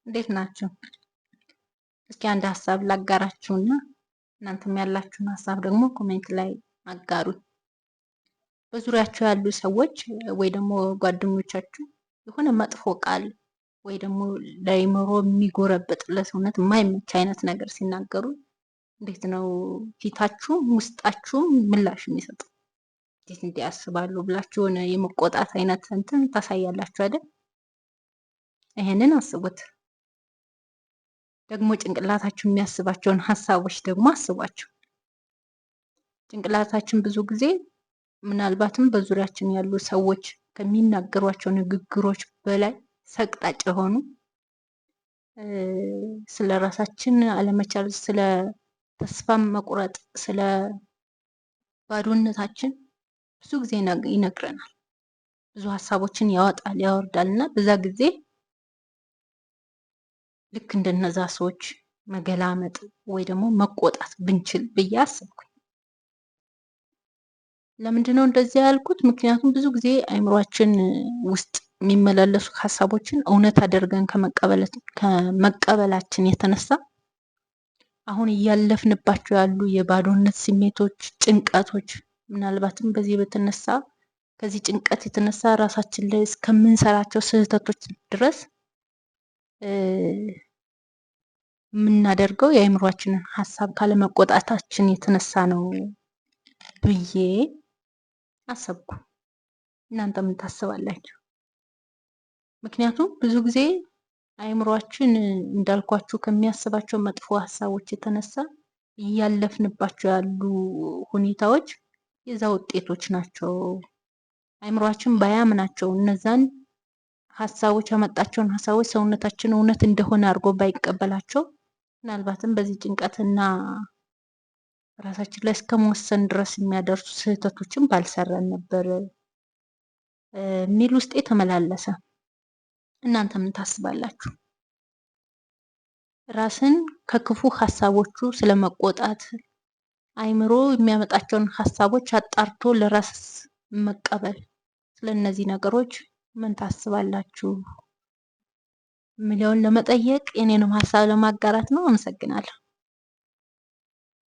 እንዴት ናችሁ? እስኪ አንድ ሀሳብ ላጋራችሁና እናንተም ያላችሁን ሀሳብ ደግሞ ኮሜንት ላይ አጋሩኝ። በዙሪያችሁ ያሉ ሰዎች ወይ ደግሞ ጓደኞቻችሁ የሆነ መጥፎ ቃል ወይ ደግሞ ለአእምሮ የሚጎረብጥ ለሰውነት የማይመች አይነት ነገር ሲናገሩ እንዴት ነው ፊታችሁ ውስጣችሁ ምላሽ የሚሰጠው? እንዴት እንዲያስባሉ ብላችሁ የሆነ የመቆጣት አይነት እንትን ታሳያላችሁ አይደል? ይሄንን አስቡት። ደግሞ ጭንቅላታችሁ የሚያስባቸውን ሀሳቦች ደግሞ አስቧቸው። ጭንቅላታችን ብዙ ጊዜ ምናልባትም በዙሪያችን ያሉ ሰዎች ከሚናገሯቸው ንግግሮች በላይ ሰቅጣጭ የሆኑ ስለ ራሳችን አለመቻል፣ ስለ ተስፋ መቁረጥ፣ ስለ ባዶነታችን ብዙ ጊዜ ይነግረናል። ብዙ ሀሳቦችን ያወጣል ያወርዳል እና በዛ ጊዜ ልክ እንደነዛ ሰዎች መገላመጥ ወይ ደግሞ መቆጣት ብንችል ብዬ አሰብኩኝ። ለምንድነው እንደዚህ ያልኩት? ምክንያቱም ብዙ ጊዜ አእምሯችን ውስጥ የሚመላለሱ ሀሳቦችን እውነት አድርገን ከመቀበላችን የተነሳ አሁን እያለፍንባቸው ያሉ የባዶነት ስሜቶች፣ ጭንቀቶች ምናልባትም ከዚህ ጭንቀት የተነሳ ራሳችን ላይ እስከምንሰራቸው ስህተቶች ድረስ የምናደርገው የአእምሯችንን ሀሳብ ካለመቆጣታችን የተነሳ ነው ብዬ አሰብኩ። እናንተ ምን ታስባላችሁ? ምክንያቱም ብዙ ጊዜ አእምሯችን እንዳልኳችሁ ከሚያስባቸው መጥፎ ሀሳቦች የተነሳ እያለፍንባቸው ያሉ ሁኔታዎች የዛ ውጤቶች ናቸው። አእምሯችን ባያምናቸው እነዛን ሀሳቦች ያመጣቸውን ሀሳቦች ሰውነታችን እውነት እንደሆነ አድርጎ ባይቀበላቸው ምናልባትም በዚህ ጭንቀትና ራሳችን ላይ እስከመወሰን ድረስ የሚያደርሱ ስህተቶችን ባልሰራን ነበር የሚል ውስጤ ተመላለሰ። እናንተ ምን ታስባላችሁ? ራስን ከክፉ ሀሳቦቹ ስለመቆጣት አእምሮ የሚያመጣቸውን ሀሳቦች አጣርቶ ለራስ መቀበል፣ ስለነዚህ ነገሮች ምን ታስባላችሁ የሚለውን ለመጠየቅ የኔንም ሀሳብ ለማጋራት ነው። አመሰግናለሁ።